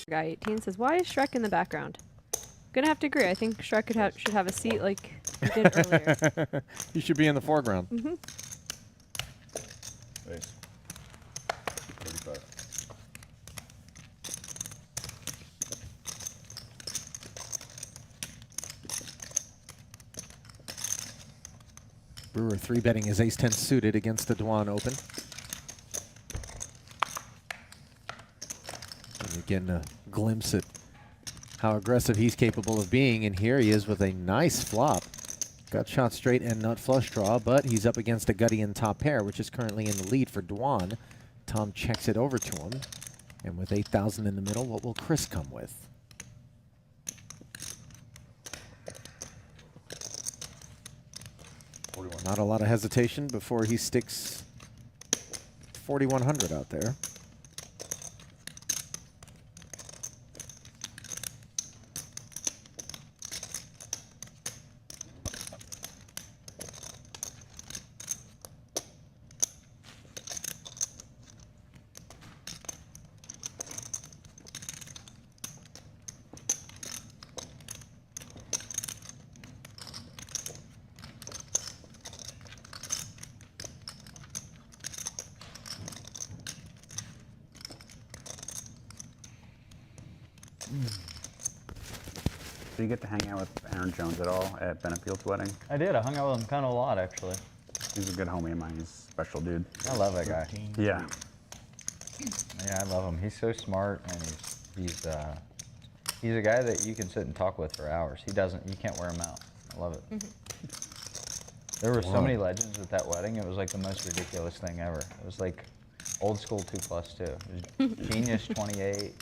Guy 18 says, "Why is Shrek in the background?" Gonna have to agree. I think Shrek should have a seat like he did earlier. He should be in the foreground. Mm-hmm. Base. 35. Brewer 3-betting his ace-10 suited against the Dwan open. And you get a glimpse at how aggressive he's capable of being, and here he is with a nice flop. Got shot straight and nut flush draw, but he's up against a gutty and top pair, which is currently in the lead for Dwan. Tom checks it over to him, and with 8,000 in the middle, what will Chris come with? Not a lot of hesitation before he sticks 4,100 out there. Did you get to hang out with Aaron Jones at all at Benefield's wedding? I did. I hung out with him kind of a lot, actually. He's a good homie of mine. He's a special dude. I love that guy. Yeah. Yeah, I love him. He's so smart, and he's a guy that you can sit and talk with for hours. You can't wear him out. I love it. There were so many legends at that wedding. It was like the most ridiculous thing ever. It was like old school 2+2. It was Genius 28.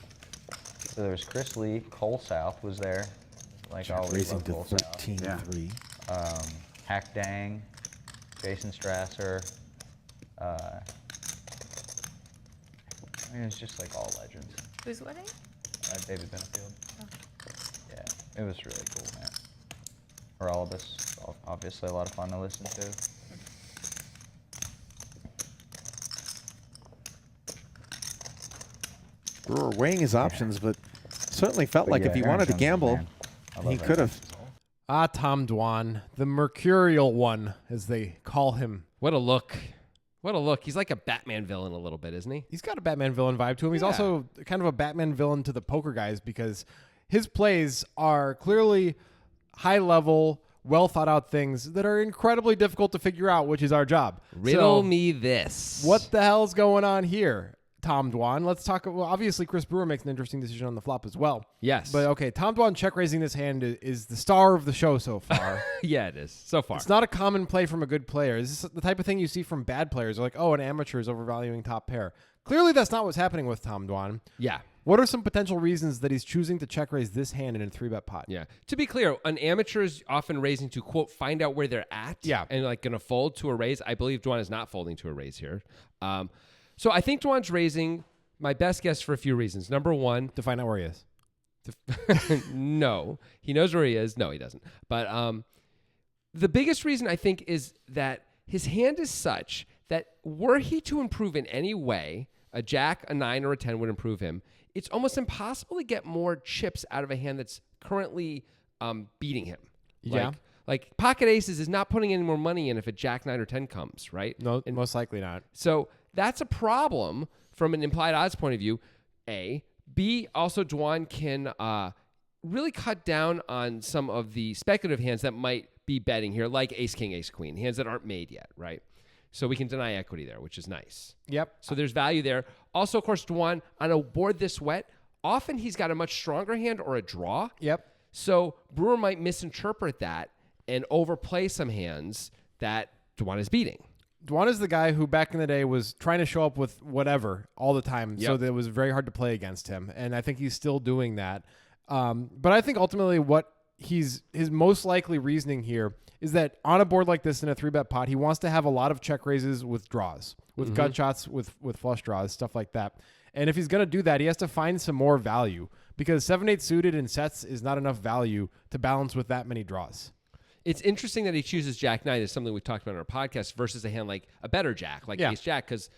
So there was Chris Lee. Cole South was there. Like always, Raising love to Cole South. 13-3. Hack Dang, Jason Strasser. I mean, it's just like all legends. Whose wedding? David Benefield. Oh. Yeah, it was really cool, man. For all of us, obviously a lot of fun to listen to. Brewer weighing his options, but certainly felt like if he Aaron wanted to Jones is the gamble, man. I love he that could guy. have. Tom Dwan, the mercurial one, as they call him. What a look. What a look. He's like a Batman villain a little bit, isn't he? He's got a Batman villain vibe to him. He's Yeah. also kind of a Batman villain to the poker guys because his plays are clearly high level, well thought out things that are incredibly difficult to figure out, which is our job. Riddle So, me this. what the hell's going on here, Tom Dwan? Let's talk. Well, obviously, Chris Brewer makes an interesting decision on the flop as well. Yes. But okay, Tom Dwan check raising this hand is the star of the show so far. Yeah, it is. So far. It's not a common play from a good player. Is this the type of thing you see from bad players? They're like, oh, an amateur is overvaluing top pair. Clearly, that's not what's happening with Tom Dwan. Yeah. What are some potential reasons that he's choosing to check raise this hand in a 3-bet pot? Yeah. To be clear, an amateur is often raising to, quote, find out where they're at. Yeah. And like going to fold to a raise. I believe Dwan is not folding to a raise here. So I think Dwan's raising, my best guess, for a few reasons. Number one. To find out where he is. No. He knows where he is. No, he doesn't. But the biggest reason, I think, is that his hand is such that were he to improve in any way, a jack, a 9, or a 10 would improve him. It's almost impossible to get more chips out of a hand that's currently beating him. Yeah. Like pocket aces is not putting any more money in if a jack, 9, or 10 comes, right? No, most likely not. So that's a problem from an implied odds point of view, A. B, also Dwan can really cut down on some of the speculative hands that might be betting here, like ace, king, ace, queen, hands that aren't made yet, right? So we can deny equity there, which is nice. Yep. So there's value there. Also, of course, Dwan, on a board this wet, often he's got a much stronger hand or a draw. Yep. So Brewer might misinterpret that and overplay some hands that Dwan is beating. Dwan is the guy who back in the day was trying to show up with whatever all the time, so Yep. that it was very hard to play against him. And I think he's still doing that. But I think ultimately what his most likely reasoning here is that on a board like this in a 3-bet pot, he wants to have a lot of check raises with draws, with gut shots, with flush draws, stuff like that. And if he's going to do that, he has to find some more value because 7-8 suited in sets is not enough value to balance with that many draws. It's interesting that he chooses Jack 9 as something we've talked about on our podcast versus a hand like a better Jack, like Yeah. Ace Jack, because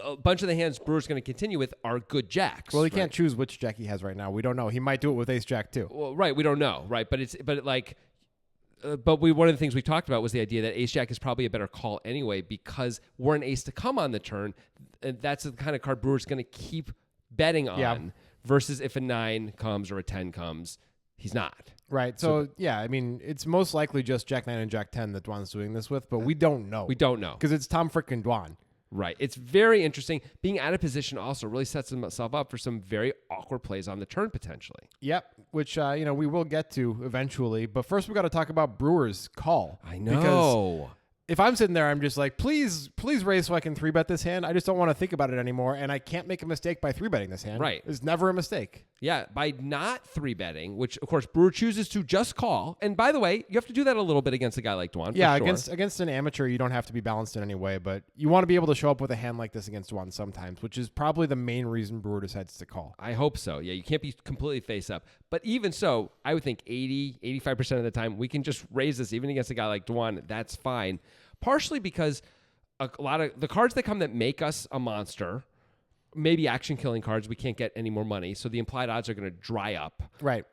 a bunch of the hands Brewer's going to continue with are good jacks. Well, he right? can't choose which jack he has right now. We don't know. He might do it with ace jack too. Well, right, we don't know, right? But one of the things we talked about was the idea that ace jack is probably a better call anyway because we're an ace to come on the turn, and that's the kind of card Brewer's going to keep betting on. Yeah. Versus if a 9 comes or a 10 comes, he's not. Right. So yeah, I mean, it's most likely just jack 9 and jack 10 that Dwan's doing this with, but we don't know. We don't know because it's Tom frickin' Dwan. Right. It's very interesting. Being out of position also really sets himself up for some very awkward plays on the turn potentially. Yep. Which we will get to eventually, but first we got to talk about Brewer's call. I know. Because if I'm sitting there, I'm just like, please raise so I can 3-bet this hand. I just don't want to think about it anymore, and I can't make a mistake by 3-betting this hand. Right. It's never a mistake. Yeah, by not 3-betting, which of course Brewer chooses to just call. And by the way, you have to do that a little bit against a guy like Dwan. Yeah, for sure. against an amateur, you don't have to be balanced in any way, but you want to be able to show up with a hand like this against Dwan sometimes, which is probably the main reason Brewer decides to call. I hope so. Yeah, you can't be completely face up. But even so, I would think 85% of the time we can just raise this even against a guy like Dwan. That's fine. Partially because a lot of the cards that come that make us a monster, maybe action killing cards, we can't get any more money. So the implied odds are going to dry up. Right.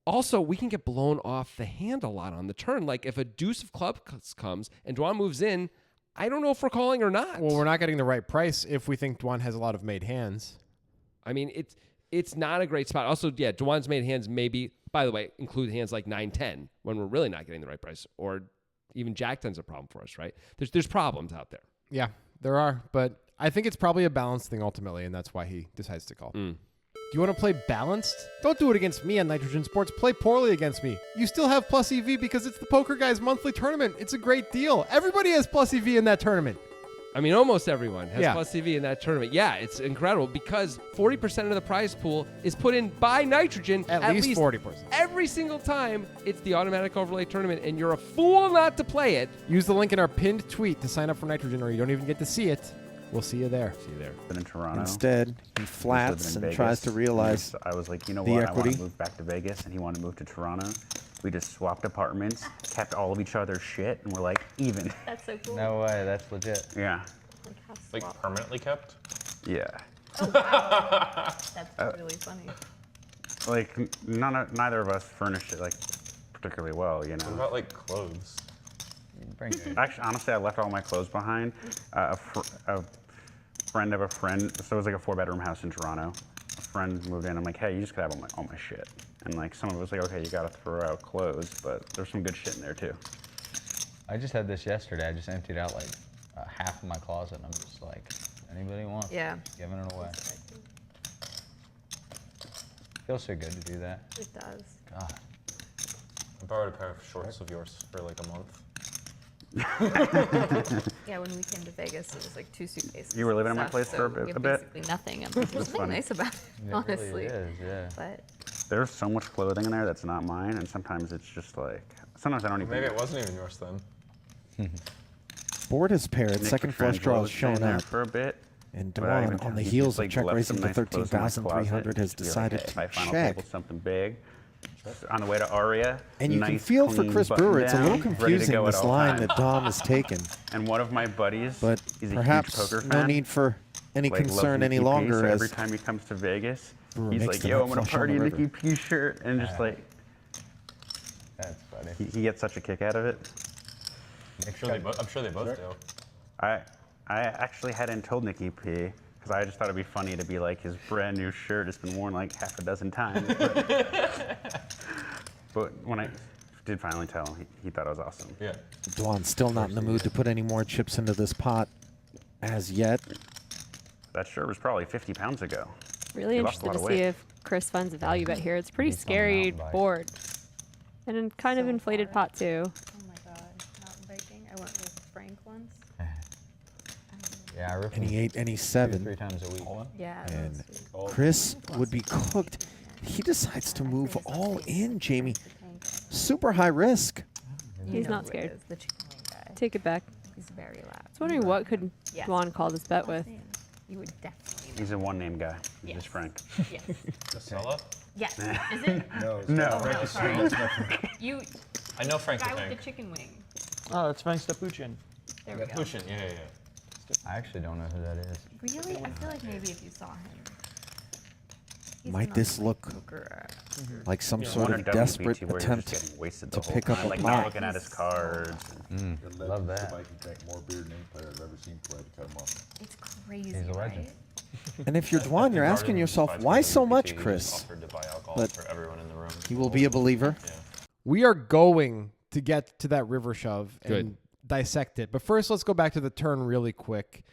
Also, we can get blown off the hand a lot on the turn. Like if a deuce of clubs comes and Dwan moves in, I don't know if we're calling or not. Well, we're not getting the right price if we think Dwan has a lot of made hands. I mean, it's not a great spot. Also, yeah, Dwan's made hands maybe, by the way, include hands like 9-10 when we're really not getting the right price, or even jack 10's a problem for us, right? There's problems out there. Yeah, there are, but I think it's probably a balance thing ultimately, and that's why he decides to call. Do you want to play balanced? Don't do it against me on Nitrogen Sports. Play poorly against me. You still have plus EV because it's the Poker Guys monthly tournament. It's a great deal. Everybody has plus EV in that tournament. I mean, almost everyone has Yeah. plus CV in that tournament. Yeah, it's incredible because 40% of the prize pool is put in by Nitrogen. At least 40%. Every single time it's the automatic overlay tournament, and you're a fool not to play it. Use the link in our pinned tweet to sign up for Nitrogen, or you don't even get to see it. We'll see you there. See you there. Been in Toronto. Instead, he flats and tries to realize I was like, you know the what? I want equity. to move back to Vegas, and he wanted to move to Toronto. We just swapped apartments, kept all of each other's shit, and we're like even. That's so cool. No way, that's legit. Yeah. Like permanently kept? Yeah. That's really funny. Like neither of us furnished it like particularly well, you What know. about like clothes? Bring it. Actually, honestly, I left all my clothes behind. A friend of a friend, so it was like a 4-bedroom house in Toronto. A friend moved in. I'm like, hey, you just could have all my shit. And like some of it was like, okay, you gotta throw out clothes, but there's some good shit in there too. I just had this yesterday. I just emptied out like half of my closet, and I'm just like, anybody wants it, Yeah. just giving it away. Feels so good to do that. It does. God. I borrowed a pair of shorts of yours for like a month. Yeah, when we came to Vegas, it was like 2 suitcases. You were living and in my stuff, place so for a we bit- have a bit? Basically nothing. And there's nothing funny. nice about it, It honestly. really is, yeah. But There's so much clothing in there that's not mine, and sometimes it's just like, sometimes I don't even. Maybe it wasn't even yours then. board is paired. Nick Second flush Petrangelo draw was is showing staying there up. for a bit. And but I even Dwan, on the he heels just, of like, check left raising some to nice clothes in my closet 13,300, has just to be like, decided hey, to if I finally check. pull something big. On the way to Aria. And you can nice, feel for clean Chris Brewer, it's a little button-down, ready to confusing, go at this all line times. that Dom has taken. And one of my buddies, But he's a perhaps huge poker no fan. need for any like, loves concern any Nikki P, longer so every as time he comes to Vegas, Brewer he's makes like, the yo, nut I'm gonna flush on party the in Nikki river. P shirt, and just like, That's funny. he gets such a kick out of it. I'm sure they both do. I actually hadn't told Nikki P, because I just thought it'd be funny to be like, his brand new shirt has been worn like half a dozen times. But when I did finally tell him, he thought it was awesome. Yeah. Dwan's still not in the mood to put any more chips into this pot as yet. That shirt was probably 50 pounds ago. really He lost a interested lot to of see weight. if Chris finds a value bet here. It's a pretty He's on the scary mountain bike. board. And a kind of So inflated far. pot too. Oh my god, mountain biking. I went with Frank once. Yeah, I rip And he ate any 2 7. 3 times a week. Yeah. that And was sweet. Chris would be cooked. He decides to move all in, Jamie. Super high risk. You He's know not who it scared. is, the chicken wing guy. Take it back. He's very loud. I was wondering what could Yes. Dwan call this bet with. You would definitely. He's a one-name guy. He's Yes. just Frank. Yes. Casella? Yes. Is it? No. No, sorry. You I know Frank guy the with the Tank. chicken wing. Oh, that's Frank Stapuchin. There we go. Pushin, yeah. I actually don't know who that is. Really? I feel like maybe if you saw him. He's Might not this like look poker. like some Yeah, sort one of or desperate WPT where you're attempt just getting wasted to the whole pick up time, a like pot? not looking at his cards. Love that. Like he drank more beer than any player I've ever seen play to cut him off. It's crazy, He's a legend. right? And if you're Dwan, you're asking yourself, why so much, Chris? Offered to buy alcohol But for everyone in the room. he will be a believer. Yeah. We are going to get to that river shove and Good. dissect it. But first, let's go back to the turn really quick.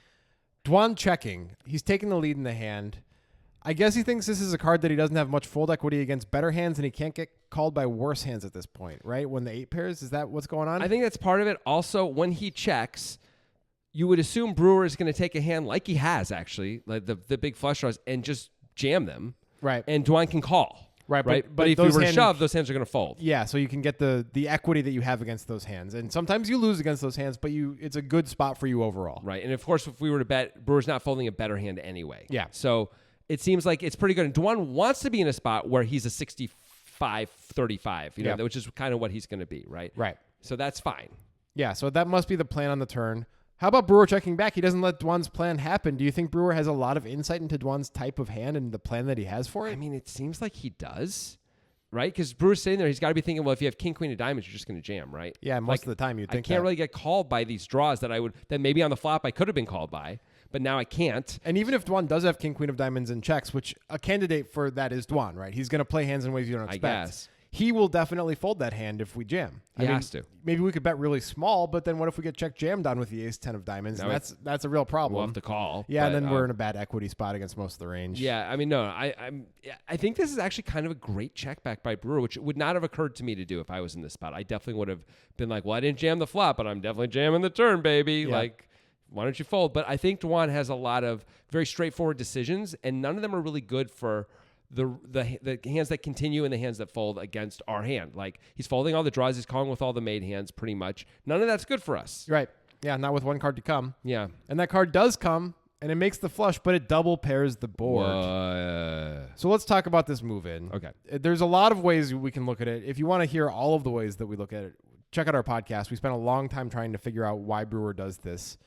Dwan checking. He's taking the lead in the hand. I guess he thinks this is a card that he doesn't have much fold equity against better hands, and he can't get called by worse hands at this point, right? When the 8 pairs, is that what's going on? I think that's part of it. Also, when he checks, you would assume Brewer is going to take a hand like he has actually, like the big flush draws, and just jam them. Right. And Dwan can call. Right, But but if you those were to hands- shove, those hands are going to fold. Yeah, so you can get the equity that you have against those hands. And sometimes you lose against those hands, but it's a good spot for you overall. Right. And of course, if we were to bet, Brewer's not folding a better hand anyway. Yeah. So it seems like it's pretty good. And Dwan wants to be in a spot where he's a 65-35, Yeah. which is kind of what he's going to be, right? Right. So that's fine. Yeah, so that must be the plan on the turn. How about Brewer checking back? He doesn't let Dwan's plan happen. Do you think Brewer has a lot of insight into Dwan's type of hand and the plan that he has for it? I mean, it seems like he does, right? Because Brewer's sitting there, he's got to be thinking, well, if you have king, queen of diamonds, you're just going to jam, right? Yeah, most Like, of the time you'd I think can't that. really get called by these draws that maybe on the flop I could have been called by, but now I can't. And even if Dwan does have king, queen of diamonds in checks, which a candidate for that is Dwan, right? He's going to play hands in ways you don't I expect. guess. He will definitely fold that hand if we jam. He has to. Maybe we could bet really small, but then what if we get check jammed on with the ace 10 of diamonds? Now And that's a real problem. We'll have to call. Yeah, and but, then we're in a bad equity spot against most of the range. Yeah, I mean, no, I think this is actually kind of a great check back by Brewer, which would not have occurred to me to do if I was in this spot. I definitely would have been like, well, I didn't jam the flop, but I'm definitely jamming the turn, baby. Yeah. Like, why don't you fold? But I think Dwan has a lot of very straightforward decisions, and none of them are really good for the hands that continue and the hands that fold against our hand. Like, he's folding all the draws, he's calling with all the made hands pretty much. None of that's good for us. Right. Yeah, not with one card to come. Yeah. And that card does come, and it makes the flush, but it double pairs the board. So let's talk about this move in. Okay. There's a lot of ways we can look at it. If you want to hear all of the ways that we look at it, check out our podcast. We spent a long time trying to figure out why Brewer does this.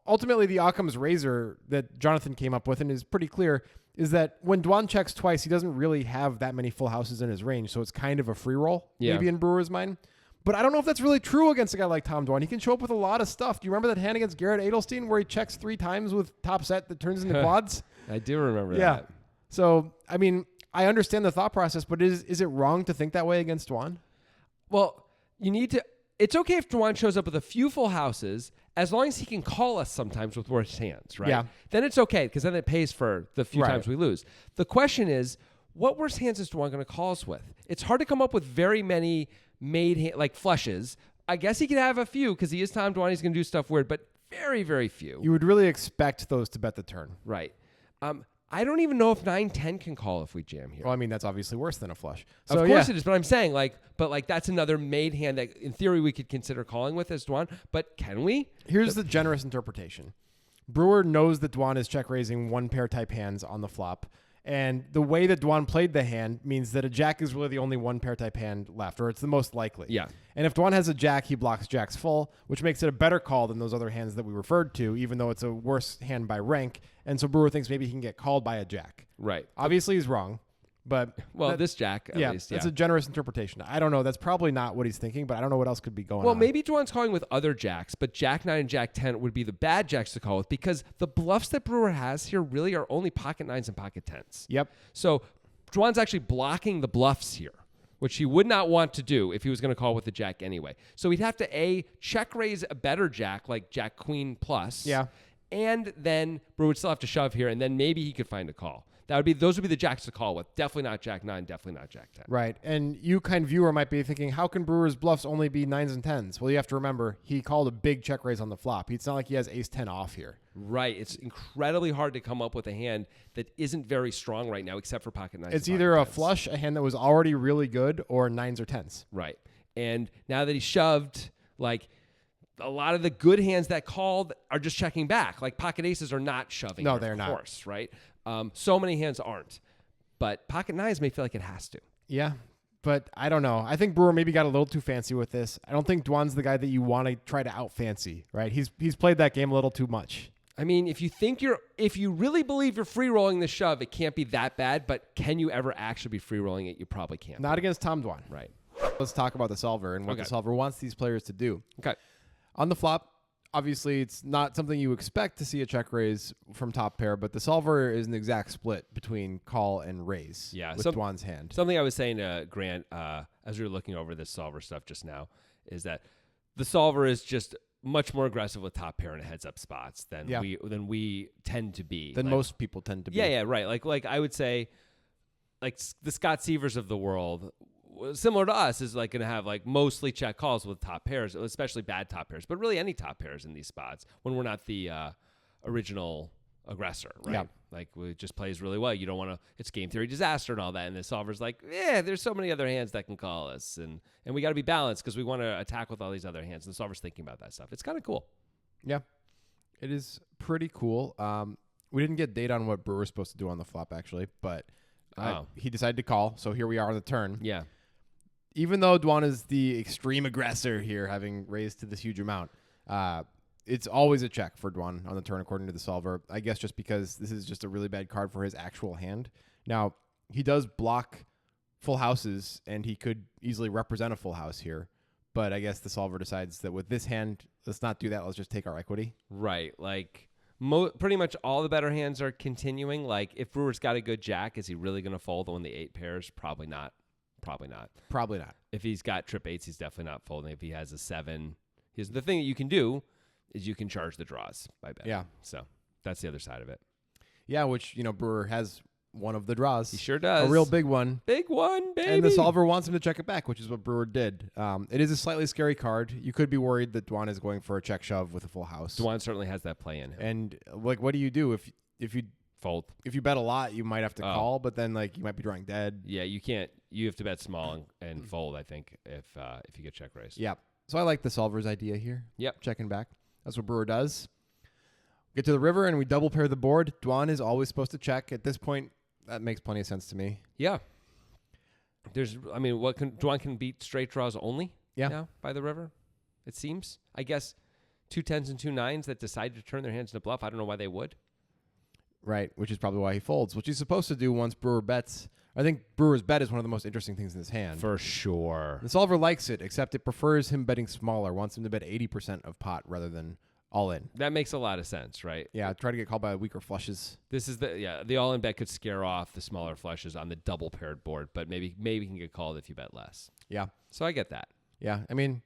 Ultimately, the Occam's razor that Jonathan came up with and is pretty clear is that when Dwan checks twice, he doesn't really have that many full houses in his range, so it's kind of a free roll, maybe in Brewer's mind. But I don't know if that's really true against a guy like Tom Dwan. He can show up with a lot of stuff. Do you remember that hand against Garrett Adelstein where he checks 3 times with top set that turns into quads? I do remember Yeah. that. So, I mean, I understand the thought process, but is it wrong to think that way against Dwan? Well, you need to. It's okay if Dwan shows up with a few full houses, as long as he can call us sometimes with worse hands, right? Yeah. Then it's okay, because then it pays for the few Right. times we lose. The question is, what worse hands is Dwan going to call us with? It's hard to come up with very many like flushes. I guess he could have a few, because he is Tom Dwan. He's going to do stuff weird, but very, very few. You would really expect those to bet the turn. Right. I don't even know if 9-10 can call if we jam here. Well, I mean, that's obviously worse than a flush. So, Of course yeah. it is, but I'm saying that's another made hand that in theory we could consider calling with as Dwan, but can we? Here's the generous interpretation. Brewer knows that Dwan is check raising 1 pair type hands on the flop. And the way that Dwan played the hand means that a jack is really the only 1 pair type hand left, or it's the most likely. Yeah. And if Dwan has a jack, he blocks jacks full, which makes it a better call than those other hands that we referred to, even though it's a worse hand by rank. And so Brewer thinks maybe he can get called by a jack. Right. Obviously, he's wrong. But This jack, at least. That's a generous interpretation. I don't know. That's probably not what he's thinking, but I don't know what else could be going on. Well, maybe Dwan's calling with other jacks, but Jack 9 and Jack 10 would be the bad jacks to call with, because the bluffs that Brewer has here really are only pocket 9s and pocket 10s. Yep. So Dwan's actually blocking the bluffs here, which he would not want to do if he was going to call with the jack anyway. So he'd have to check raise a better jack, like Jack Queen plus. Yeah. And then Brewer would still have to shove here, and then maybe he could find a call. Those would be the jacks to call with. Definitely not Jack 9, definitely not Jack 10. Right. And you kind viewer might be thinking, how can Brewer's bluffs only be 9s and 10s? Well, you have to remember, he called a big check raise on the flop. It's not like he has ace 10 off here. Right. It's incredibly hard to come up with a hand that isn't very strong right now, except for pocket 9s. It's and either a pocket 10s. flush, a hand that was already really good, or 9s or 10s. Right. And now that he shoved, like, a lot of the good hands that called are just checking back. Like, pocket aces are not shoving. No, here, they're not. Of course, right? So many hands aren't. But pocket 9s may feel like it has to. Yeah. but I don't know. I think Brewer maybe got a little too fancy with this. I don't think Dwan's the guy that you want to try to out fancy, right? He's played that game a little too much. I mean, if you really believe you're free rolling the shove, it can't be that bad. But can you ever actually be free rolling it? You probably can't. Not against Tom Dwan. Right. Let's talk about the solver and what the solver wants these players to do. Okay. On the flop, obviously, it's not something you expect to see a check raise from top pair, but the solver is an exact split between call and raise with Dwan's hand. Something I was saying to Grant as we were looking over this solver stuff just now is that the solver is just much more aggressive with top pair and heads up spots than we tend to be. Than most people tend to be. Yeah, right. Like I would say, like the Scott Sievers of the world, similar to us, is like going to have like mostly check calls with top pairs, especially bad top pairs, but really any top pairs in these spots when we're not the original aggressor, right? Yeah. Like it just plays really well. You don't want to, it's game theory disaster and all that. And the solver's like, yeah, there's so many other hands that can call us. And we got to be balanced because we want to attack with all these other hands. And the solver's thinking about that stuff. It's kind of cool. Yeah, it is pretty cool. We didn't get data on what Brewer's supposed to do on the flop, actually, but he decided to call. So here we are on the turn. Yeah. Even though Dwan is the extreme aggressor here, having raised to this huge amount, it's always a check for Dwan on the turn, according to the solver. I guess just because this is just a really bad card for his actual hand. Now, he does block full houses, and he could easily represent a full house here. But I guess the solver decides that with this hand, let's not do that. Let's just take our equity. Right. Like pretty much all the better hands are continuing. Like if Brewer's got a good jack, is he really going to fold on the 8 pairs? Probably not. Probably not. If he's got trip 8s, he's definitely not folding. If he has a 7, the thing that you can do is you can charge the draws by betting. Yeah. So that's the other side of it. Yeah, which, Brewer has one of the draws. He sure does. A real big one. Big one, baby. And the solver wants him to check it back, which is what Brewer did. It is a slightly scary card. You could be worried that Dwan is going for a check shove with a full house. Dwan certainly has that play in him. And like, what do you do if you fold? If you bet a lot, you might have to call, but then like you might be drawing dead. Yeah, you can't. You have to bet small and fold. I think if you get check raised. Yeah. So I like the solver's idea here. Yep. Checking back. That's what Brewer does. Get to the river and we double pair the board. Dwan is always supposed to check. At this point, that makes plenty of sense to me. Yeah. Dwan can beat straight draws only now by the river, it seems. I guess 2 10s and 2 9s that decide to turn their hands into bluff. I don't know why they would. Right, which is probably why he folds, which he's supposed to do once Brewer bets. I think Brewer's bet is one of the most interesting things in his hand. For sure. The solver likes it, except it prefers him betting smaller, wants him to bet 80% of pot rather than all in. That makes a lot of sense, right? Yeah, try to get called by weaker flushes. This is the all-in bet could scare off the smaller flushes on the double paired board, but maybe can get called if you bet less. Yeah. So I get that. Yeah, I mean,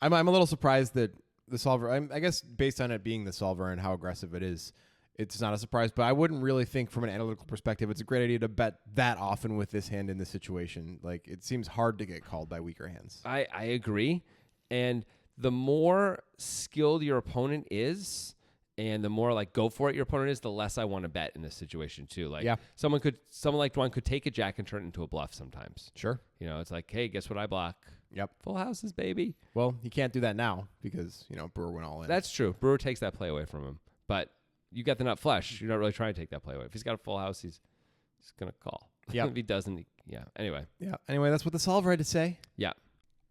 I'm a little surprised that the solver, I guess based on it being the solver and how aggressive it is, it's not a surprise, but I wouldn't really think from an analytical perspective it's a great idea to bet that often with this hand in this situation. Like, it seems hard to get called by weaker hands. I agree. And the more skilled your opponent is, and the more like go for it your opponent is, the less I want to bet in this situation too. Like someone like Dwan could take a jack and turn it into a bluff sometimes. Sure. It's like, hey, guess what I block? Yep. Full houses, baby. Well, he can't do that now because, Brewer went all in. That's true. Brewer takes that play away from him. But you got the nut flush. You're not really trying to take that play away. If he's got a full house, he's going to call. Yeah. If he doesn't, Anyway. Yeah. Anyway, that's what the solver had to say. Yeah.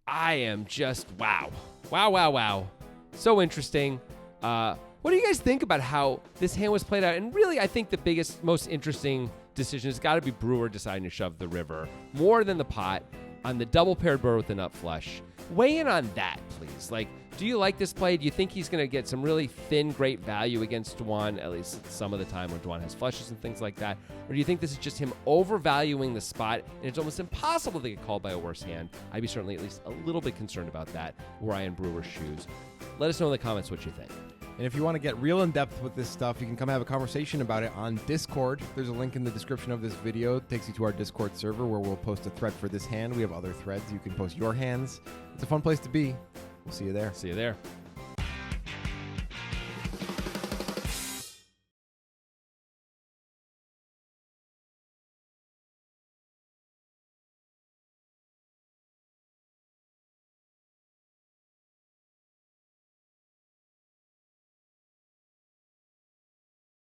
I am just, wow. Wow. So interesting. What do you guys think about how this hand was played out? And really, I think the biggest, most interesting decision has got to be Brewer deciding to shove the river more than the pot on the double paired board with the nut flush. Weigh in on that, please. Like, do you like this play? Do you think he's going to get some really thin, great value against Dwan, at least some of the time when Dwan has flushes and things like that? Or do you think this is just him overvaluing the spot and it's almost impossible to get called by a worse hand? I'd be certainly at least a little bit concerned about that were I in Brewer's shoes. Let us know in the comments what you think. And if you want to get real in depth with this stuff, you can come have a conversation about it on Discord. There's a link in the description of this video. It takes you to our Discord server where we'll post a thread for this hand. We have other threads. You can post your hands. It's a fun place to be. We'll see you there. See you there.